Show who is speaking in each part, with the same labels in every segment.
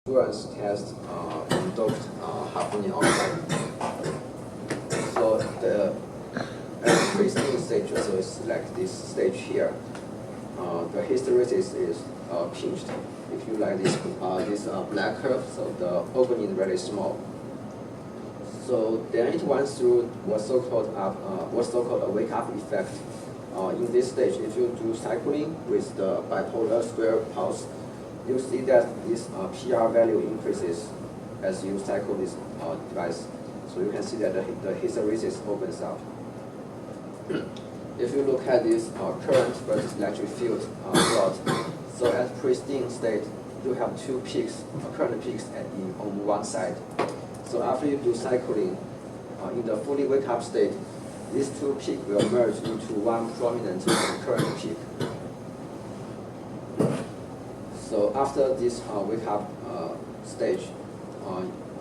Speaker 1: endurance test in doped hafnium oxide. So the pristine stage also is like this stage here. The hysteresis is pinched. If you like this black curve, so the opening is very small. So then it went through what's so-called a wake-up effect. In this stage, if you do cycling with the bipolar square pulse, you see that this PR value increases as you cycle this device. So you can see that the hysteresis opens up. If you look at this current versus electric field plot, so at pristine state, you have two peaks, current peaks on one side. So after you do cycling, in the fully wake-up state, these two peaks will merge into one prominent current peak. So after this wake-up stage,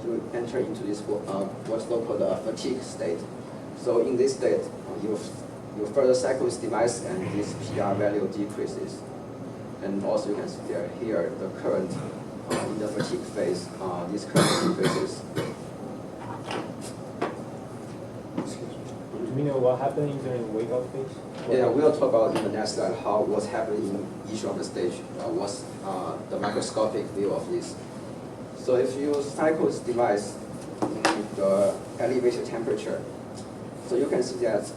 Speaker 1: you enter into this what's called a fatigue state. So in this state, you further cycle this device and this PR value decreases. And also you can see here the current in the fatigue phase, this current decreases.
Speaker 2: Do we know what happened during the wake-up phase?
Speaker 1: Yeah, we'll talk about in the next slide what's happening in each of the stage, what's the microscopic view of this. So if you cycle this device in the elevated temperature, so you can see that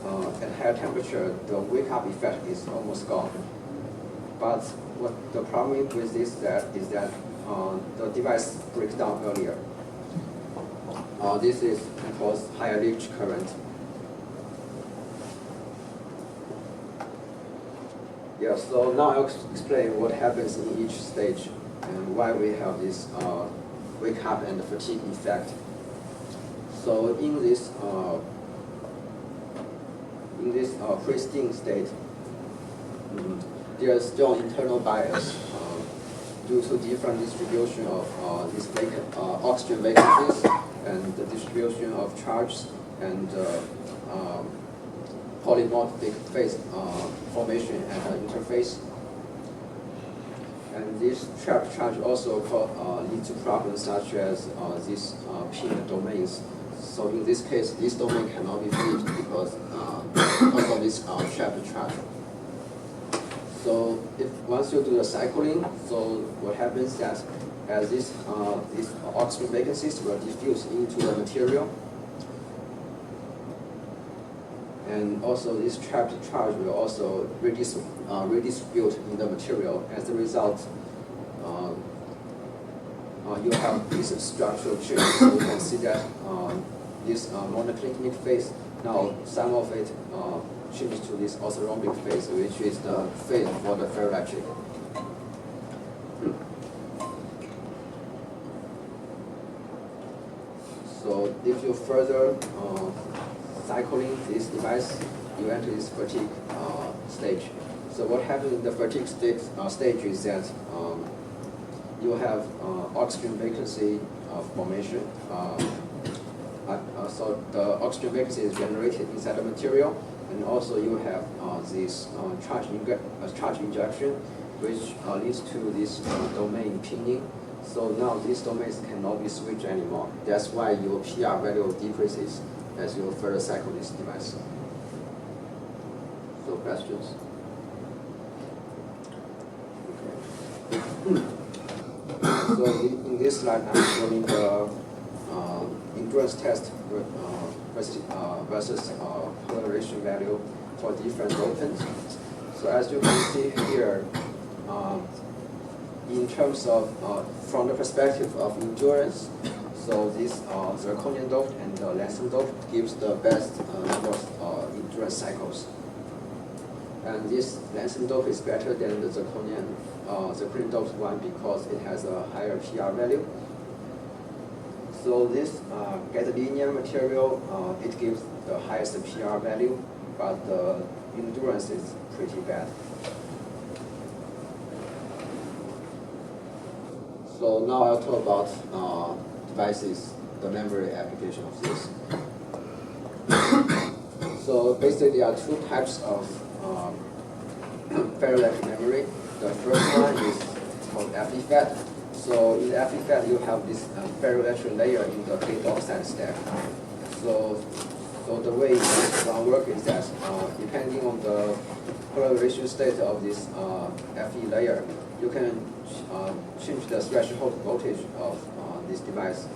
Speaker 1: at higher temperature, the wake-up effect is almost gone. But what the problem with this is that the device breaks down earlier. This is because higher leakage current. Yeah, so now I'll explain what happens in each stage and why we have this wake up and fatigue effect. So in this pristine state, there is still internal bias due to different distribution of these oxygen vacancies and the distribution of charges and polymorphic phase formation at the interface. And this trapped charge also leads to problems such as these pin domains. So in this case, this domain cannot be flipped because of this trapped charge. So once you do the cycling, so what happens is that as these oxygen vacancies will diffuse into the material, and also this trapped charge will also redistribute in the material. As a result, you have this structural change. So you can see that this monoclinic phase, now some of it changes to this orthorhombic phase, which is the phase for the ferroelectric. So if you further cycling this device, you enter this fatigue stage. So what happens in the fatigue stage is that you have oxygen vacancy formation. So the oxygen vacancy is generated inside the material, and also you have this charge injection, which leads to this domain pinning. So now these domains cannot be switched anymore. That's why your PR value decreases as you further cycle this device. So questions? Okay. So in this slide, I'm showing the endurance test versus polarization value for different dopants. So as you can see here, in terms of from the perspective of endurance, so this zirconium dope and the lanthanum dope gives the best number of endurance cycles. And this lanthanum dope is better than the zirconium doped one because it has a higher PR value. So this gadolinium material, it gives the highest PR value, but the endurance is pretty bad. So now I'll talk about devices, the memory application of this. So basically there are two types of ferroelectric memory. The first one is called FFET. So in the FEFET, you have this ferroelectric layer in the gate oxide stack. So the way this works is that depending on the polarization state of this FE layer, you can change the threshold voltage of this device.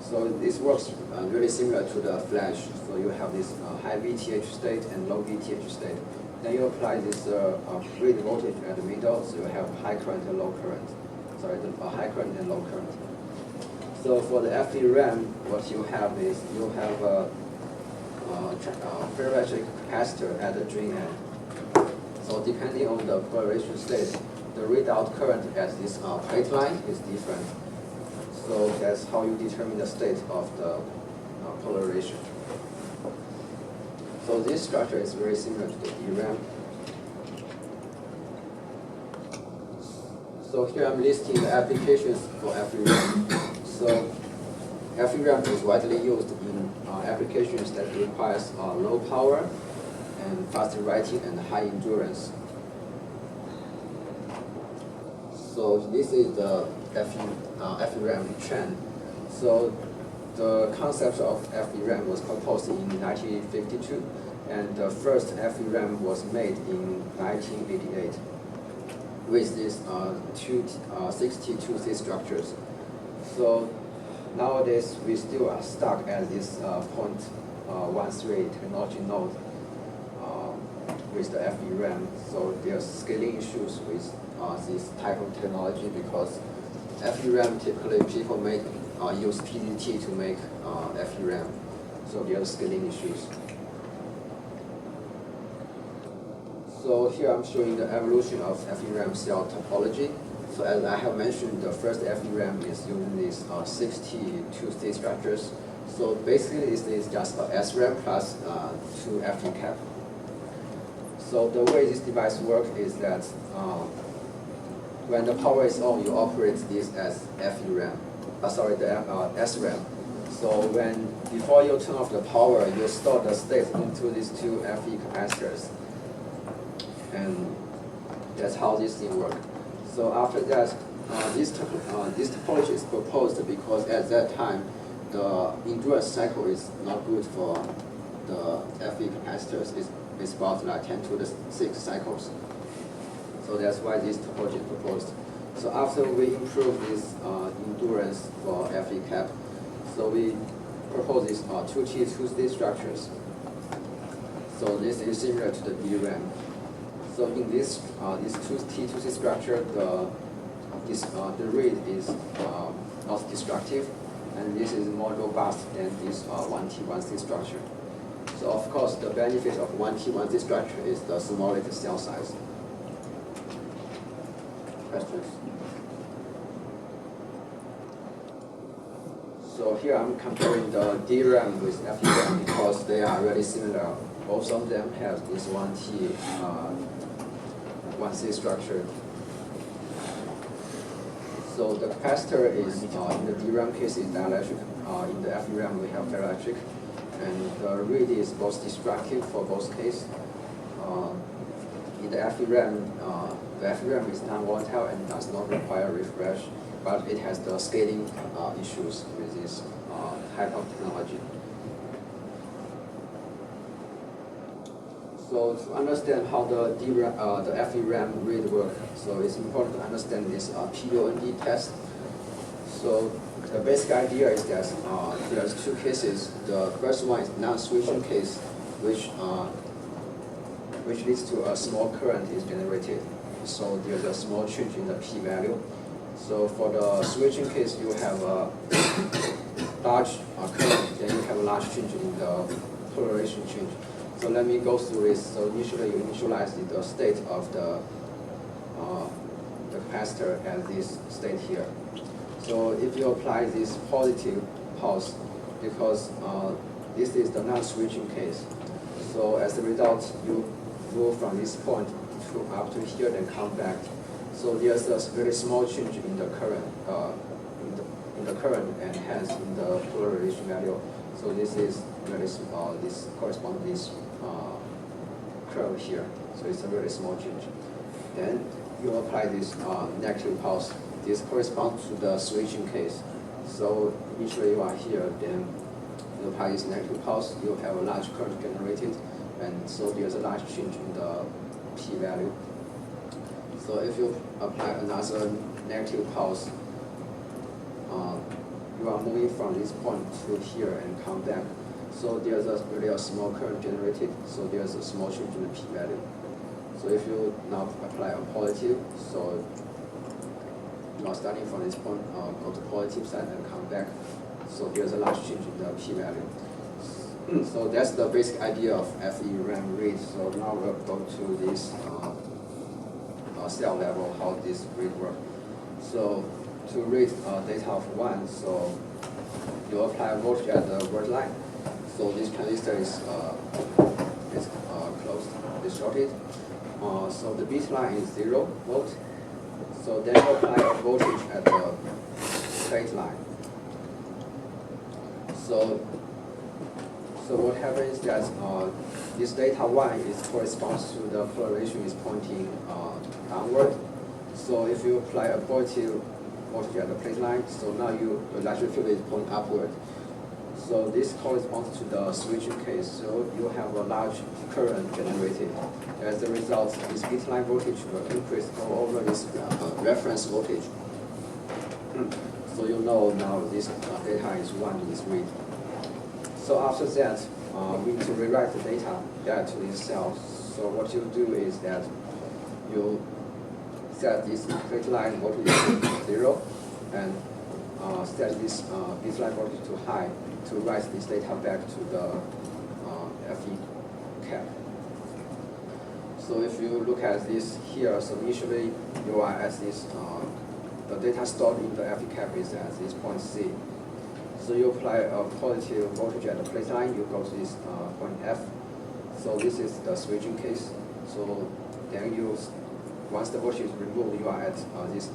Speaker 1: So this works really similar to the flash. So you have this high VTH state and low VTH state. Then you apply this grid voltage at the middle, so you have high current and low current. Sorry, high current and low current. So for the FE RAM, what you have is you have a ferroelectric capacitor at the drain end. So depending on the polarization state, the readout current at this plate line is different. So that's how you determine the state of the polarization. So this structure is very similar to the DRAM. So here I'm listing the applications for FERAM. So FERAM is widely used in applications that requires low power and fast writing and high endurance. So this is the FERAM trend. So the concept of FERAM was proposed in 1952, and the first FERAM was made in 1988 with these 62C structures. So nowadays we still are stuck at this 0.13 technology node with the FERAM. So there are scaling issues with this type of technology because FERAM typically people use PDT to make FERAM. So there are scaling issues. So here I'm showing the evolution of FERAM cell topology. So as I have mentioned, the first FERAM is using these 62C structures. So basically this is just a SRAM plus 2 FE cap. So the way this device works is that when the power is on, you operate this as SRAM. So before you turn off the power, you store the state into these 2 FE capacitors. And that's how this thing works. So after that, this topology is proposed because at that time, the endurance cycle is not good for the FE capacitors. It's about like 10 to the 6 cycles. So that's why this topology is proposed. So after we improve this endurance for FE cap, so we propose these 2T, 2C structures. So this is similar to the DRAM. So in this 2T, 2C structure, the read is not destructive, and this is more robust than this 1T, 1C structure. So of course, the benefit of 1T, 1C structure is the smaller the cell size. Questions? So here I'm comparing the DRAM with FERAM because they are really similar. Both of them have this 1T, 1C structure. So the capacitor is, in the DRAM case, is dielectric. In the FERAM, we have ferroelectric. And the read is both destructive for both cases. In the FERAM is non-volatile and does not require refresh, but it has the scaling issues with this type of technology. So to understand how the FERAM read works, so it's important to understand this POND test. So the basic idea is that there's 2 cases. The first one is non-switching case, which leads to a small current is generated. So there's a small change in the p-value. So for the switching case, you have a large current, then you have a large change in the polarization change. So let me go through this. So initially, you initialize the state of the capacitor at this state here. So if you apply this positive pulse, because this is the non-switching case, so as a result, you move from this point up to here, then come back. So there's a very small change in the current, in the current, and hence in the polarization value. So this is very small. This corresponds to this curve here. So it's a very small change. Then you apply this negative pulse. this corresponds to the switching case. So initially you are here, then you apply this negative pulse, you have a large current generated, and so there's a large change in the p-value. So if you apply another negative pulse, you are moving from this point to here and come back. So there's really a small current generated, so there's a small change in the p-value. So if you now apply a positive, so you are starting from this point, go to positive side and come back. So there's a large change in the p-value. So that's the basic idea of FERAM read. So now we'll go to this cell level, how this read works. So to read data of 1, so you apply voltage at the word line. So this transistor is closed, is shorted. So the bit line is 0 volt. So then you apply a voltage at the plate line. So what happens is that this data 1 corresponds to the polarization is pointing downward. So if you apply a positive voltage at the plate line, so now the electric field is pointing upward. So this corresponds to the switching case. So you have a large current generated. As a result, this bit line voltage will increase over this reference voltage. So you know now this data is 1 in this read. So after that, we need to rewrite the data back to this cell. So what you do is that you set this plate line voltage to 0 and set this bit line voltage to high to write this data back to the FE cap. So if you look at this here, so initially you are at this, the data stored in the FE cap is at this point C. So you apply a positive voltage at the plate line, you go to this point F. So this is the switching case. So then once the voltage is removed, you are at this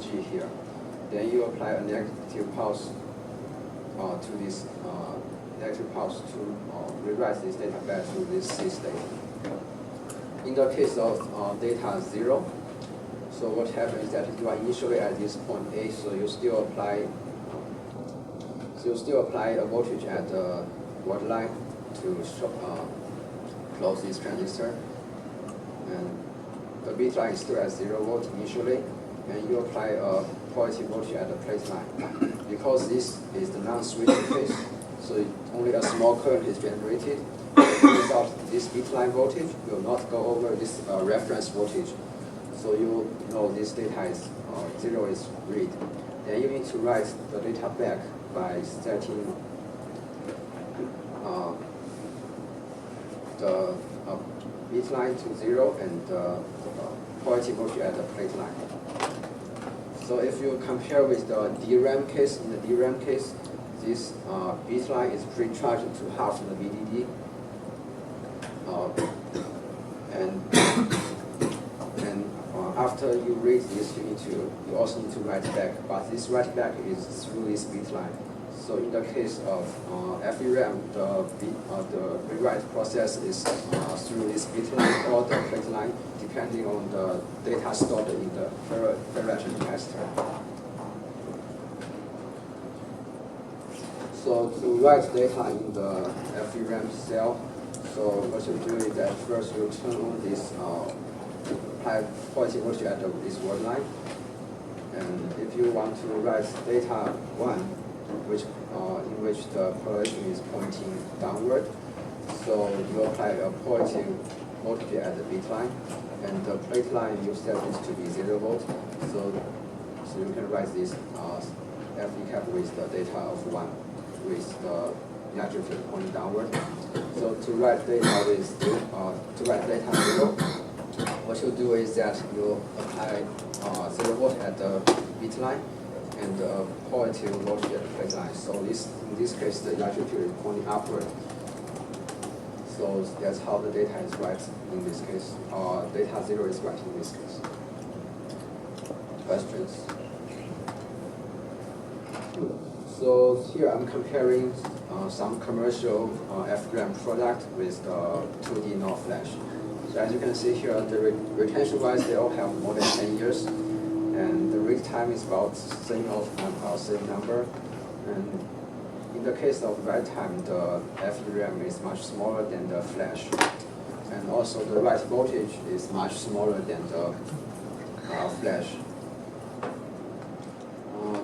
Speaker 1: G here. Then you apply a negative pulse to this negative pulse to rewrite this data back to this C state. In the case of data 0, so what happens is that you are initially at this point A, so you still apply a voltage at the word line to close this transistor, and the bit line is still at 0 volt initially, and you apply a positive voltage at the plate line. Because this is the non-switching case, so only a small current is generated. As a result, this bit line voltage will not go over this reference voltage. So you know this data is 0 is read. Then you need to write the data back by setting the bit line to 0 and the positive voltage at the plate line. So if you compare with the DRAM case, in the DRAM case, this bit line is pre-charged to half the VDD. After you read this, you also need to write back, but this write back is through this bit line. So in the case of FERAM, the rewrite process is through this bit line or the plate line, depending on the data stored in the ferroelectric capacitor. So to write data in the FERAM cell, so what you do is that first you turn on this apply positive voltage at this word line, and if you want to write data 1, in which the polarization is pointing downward, so you apply a positive voltage at the bit line, and the plate line you set this to be 0 volt, so you can write this FE cap with the data of 1 with the electric field pointing downward. So to write data with to write data 0, what you do is that you apply 0 volt at the bit line and positive voltage at the plate line. So in this case, the electric field is pointing upward. So that's how the data is right in this case. Data 0 is right in this case. Questions? So here I'm comparing some commercial FRAM product with the 2D NOR flash. So as you can see here, the retention-wise, they all have more than 10 years. and the read time is about same number. And in the case of write time, the FERAM is much smaller than the flash, and also the write voltage is much smaller than the flash.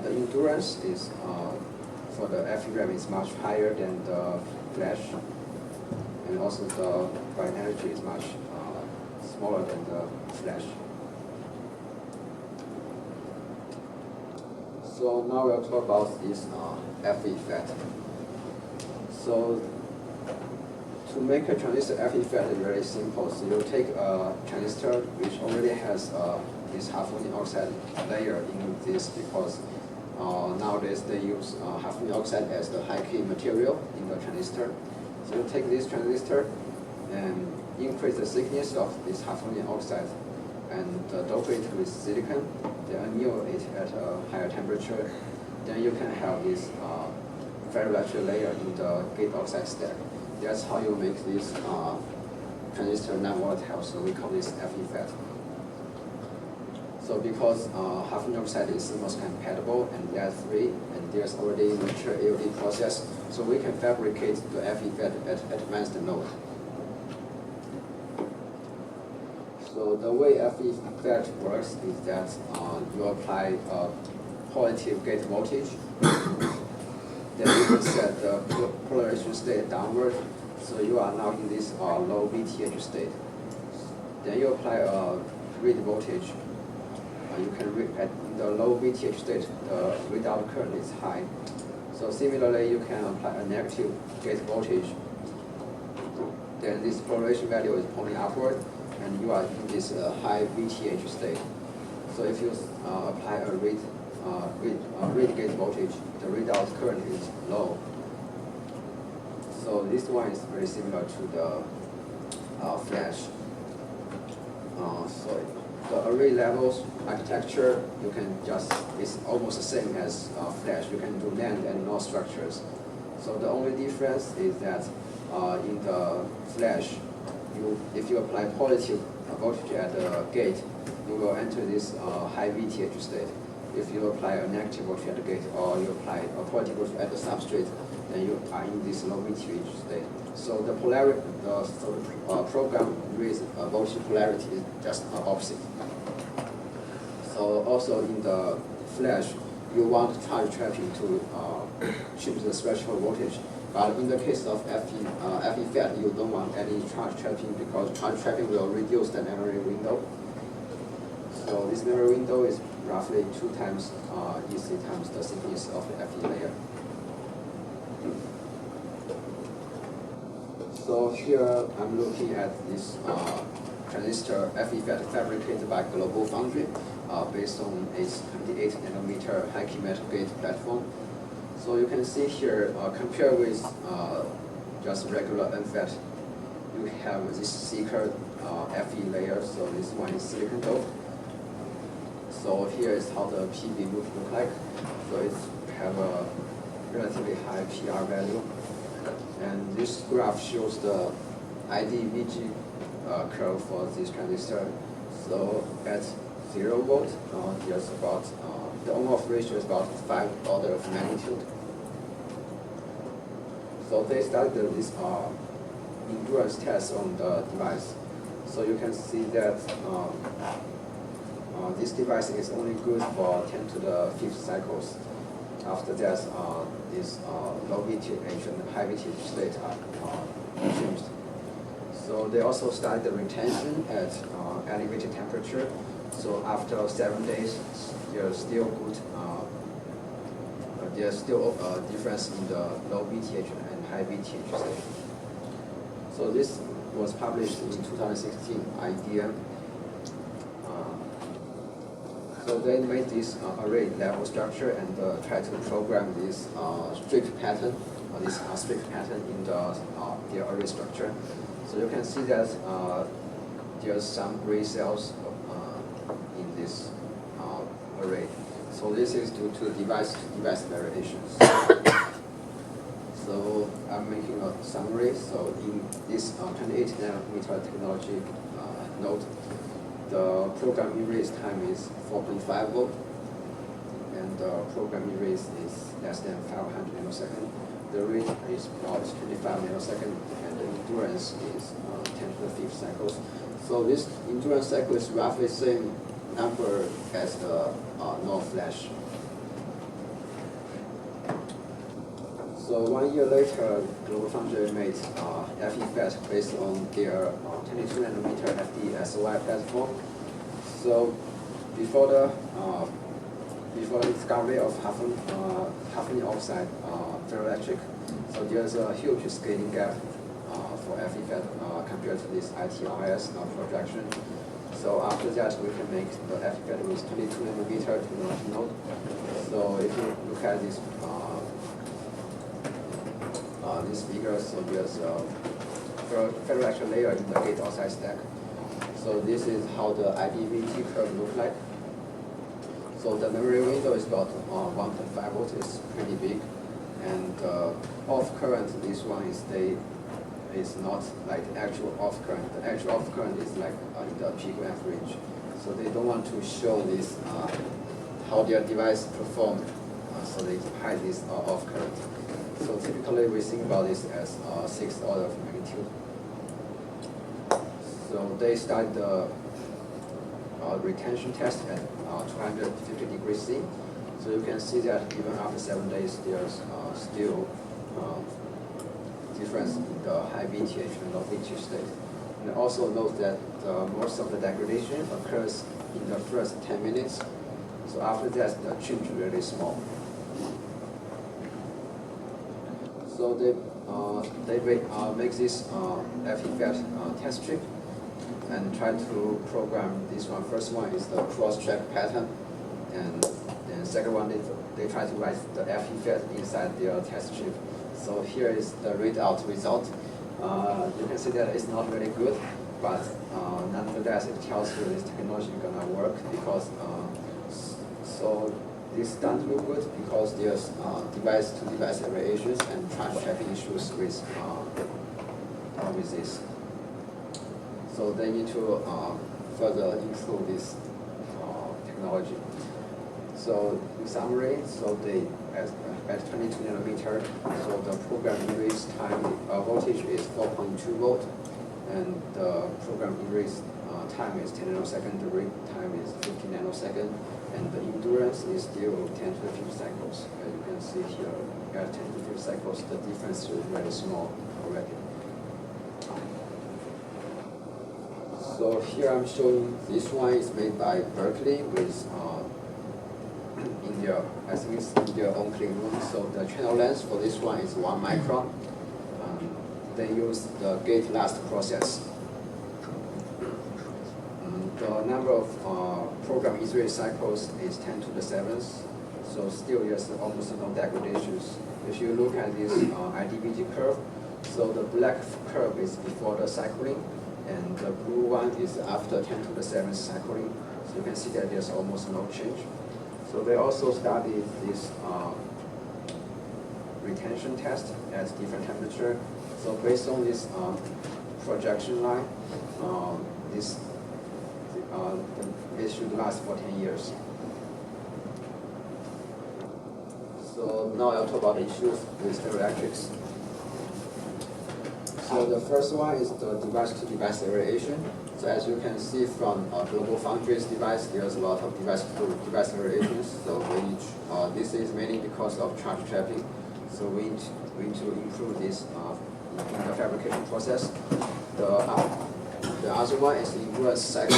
Speaker 1: The endurance is for the FERAM is much higher than the flash, and also the write energy is much smaller than the flash. So now we'll talk about this FE-FET. So to make a transistor FE-FET is very simple. So you take a transistor which already has this hafnium oxide layer in this, because nowadays they use hafnium oxide as the high key material in the transistor. So you take this transistor and increase the thickness of this hafnium oxide and dope it with silicon, then anneal it at a higher temperature. Then you can have this ferroelectric layer in the gate oxide stack. That's how you make this transistor non-volatile, so we call this FE-FET. So because hafnium oxide is CMOS compatible and lead-free, and there's already mature ALD process, so we can fabricate the FE-FET at advanced node. So the way FE-FET works is that you apply a positive gate voltage, then you can set the polarization state downward, so you are now in this low VTH state. Then you apply a read voltage. You can read at the low VTH state, the readout current is high. So similarly, you can apply a negative gate voltage. Then this polarization value is pointing upward, and you are in this high VTH state. So if you apply a read gate voltage, the readout current is low. So this one is very similar to the flash. So the array levels architecture, you can just, it's almost the same as flash. You can do NAND and NOR structures. So the only difference is that in the flash, if you apply positive voltage at the gate, you will enter this high VTH state. If you apply a negative voltage at the gate, or you apply a positive voltage at the substrate, then you are in this low VTH state. So the polarity, program with voltage polarity is just opposite. So also in the flash, you want charge trapping to change the threshold voltage. But in the case of FE-FET, you don't want any charge trapping, because charge trapping will reduce the memory window. So this memory window is roughly 2 times EC times the thickness of the FE layer. So here I'm looking at this transistor FE-FET fabricated by Global Foundry based on its 28 nanometer high key metal gate platform. So you can see here, compared with just regular NFET, you have this thicker FE layer. So this one is silicon dope. So here is how the PV look like. So it have a relatively high PR value. And this graph shows the ID/VG curve for this transistor. So at 0 volt, there's about the on-off ratio is about 5 order of magnitude. So they started this endurance test on the device. So you can see that this device is only good for 10 to the 5th cycles. After that, this low VTH and high VTH state are changed. So they also started the retention at elevated temperature. So after 7 days, there's still good. There's still a difference in the low VTH and high VTH state. So this was published in 2016 IDM. So they made this array level structure and try to program this strict pattern, in the array structure. So you can see that there's some gray cells in this array. So this is due to device variations. So I'm making a summary. So in this 28 nanometer technology node, the program erase time is 4.5 volt, and the program erase is less than 500 nanoseconds. The rate is about 25 nanoseconds, and the endurance is 10 to the 5th cycles. So this endurance cycle is roughly the same number as the NOR flash. So 1 year later, GlobalFoundries made FEFET based on their 22 nanometer FD-SOI platform. So before the discovery of hafnium oxide ferroelectric, so there's a huge scaling gap for FEFET compared to this ITRS projection. So after that, we can make the FEFET with 22 nanometer technology node. So if you look at this figure, so there's a ferroelectric layer in the gate oxide stack. So this is how the IDVT curve look like. So the memory window is about 1.5 volts, it's pretty big. And off current, this one is not like actual off current. The actual off current is like in the peak average. So they don't want to show this how their device performed, so they hide this off current. So typically we think about this as 6th order of magnitude. So they start the retention test at 250 degrees C. So you can see that even after 7 days, there's still difference in the high VTH and low VTH state. And also note that most of the degradation occurs in the first 10 minutes. So after that, the change is really small. So they make this FEFET test chip and try to program this one. First one is the cross-track pattern, and then second one they try to write the FEFET inside their test chip. So here is the readout result. You can see that it's not really good, but nonetheless it tells you this technology is gonna work because so this doesn't look good because there's device-to-device variations and traffic issues with this. So they need to further improve this technology. So in summary, so they at 22 nanometer, so the program erase time voltage is 4.2 volt, and the program erase time is 10 nanosecond. The read time is 50 nanosecond, and the endurance is still 10 to the 5th cycles. As you can see here, at 10 to the 5th cycles, the difference is very small already. So here I'm showing this one is made by Berkeley with I think it's in their own clean room. So the channel length for this one is 1 micron. They use the gate last process. The number of program erase cycles is 10 to the 7th. So still there's almost no degradations. If you look at this IDVT curve, so the black curve is before the cycling, and the blue one is after 10 to the 7th cycling. So you can see that there's almost no change. So they also studied this retention test at different temperature. So based on this projection line, it should last for 10 years. So now I'll talk about issues with ferroelectrics. So the first one is the device-to-device variation. So as you can see from GlobalFoundries device, there's a lot of device-to-device variations. So this is mainly because of charge trapping. So we need to improve this in the fabrication process. The other one is the endurance cycle.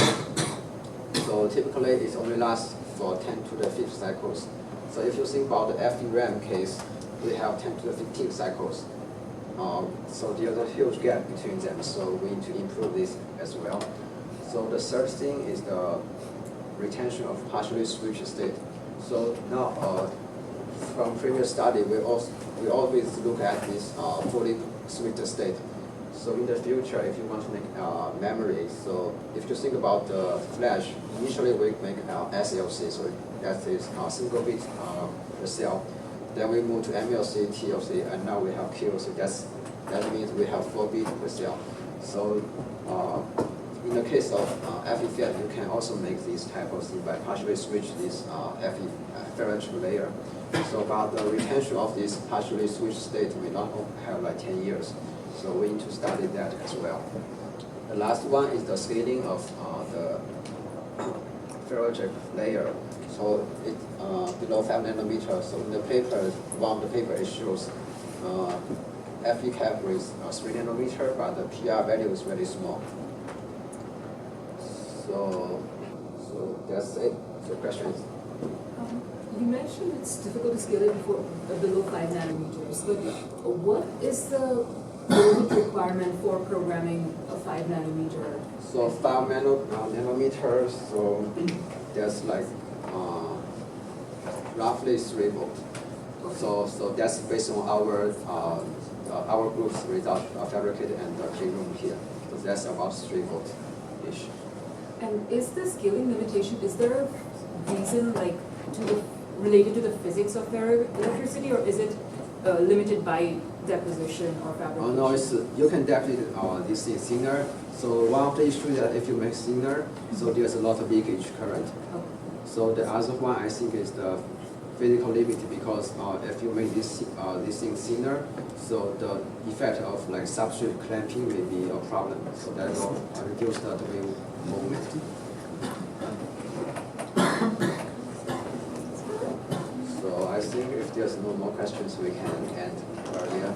Speaker 1: So typically it only lasts for 10 to the 5th cycles. So if you think about the FDRAM case, we have 10 to the 15th cycles. So there's a huge gap between them, so we need to improve this as well. So the third thing is the retention of partially switched state. So now, from previous study, we always look at this fully switched state. So in the future, if you want to make memory, so if you think about the flash, initially we make SLC, so that is single bit per cell. Then we move to MLC, TLC, and now we have QLC. That means we have 4 bits per cell. So in the case of FEFET, you can also make this type of thing by partially switch this ferroelectric layer. So, but the retention of this partially switched state may not have like 10 years. So we need to study that as well. The last one is the scaling of the ferroelectric layer. So it below 5 nanometers. So in the paper, one of the paper it shows FE cap is 3 nanometer, but the PR value is very small. So that's it. So questions?
Speaker 3: You mentioned it's difficult to scale it below 5 nanometers, but what is the voltage requirement for programming a 5 nanometer?
Speaker 1: So 5 nanometers, so there's like roughly 3 volts. So that's based on our group's result fabricated and the clean room here. So that's about 3 volts-ish.
Speaker 3: And is the scaling limitation, is there a reason like related to the physics of ferroelectricity, or is it limited by deposition or fabrication?
Speaker 1: No, you can definitely this is thinner. So one of the issues that if you make thinner, so there's a lot of leakage current.
Speaker 3: Okay.
Speaker 1: So the other one I think is the physical limit, because if you make this thing thinner, so the effect of like substrate clamping may be a problem. So that will reduce the wave moment. So I think if there's no more questions, we can end earlier.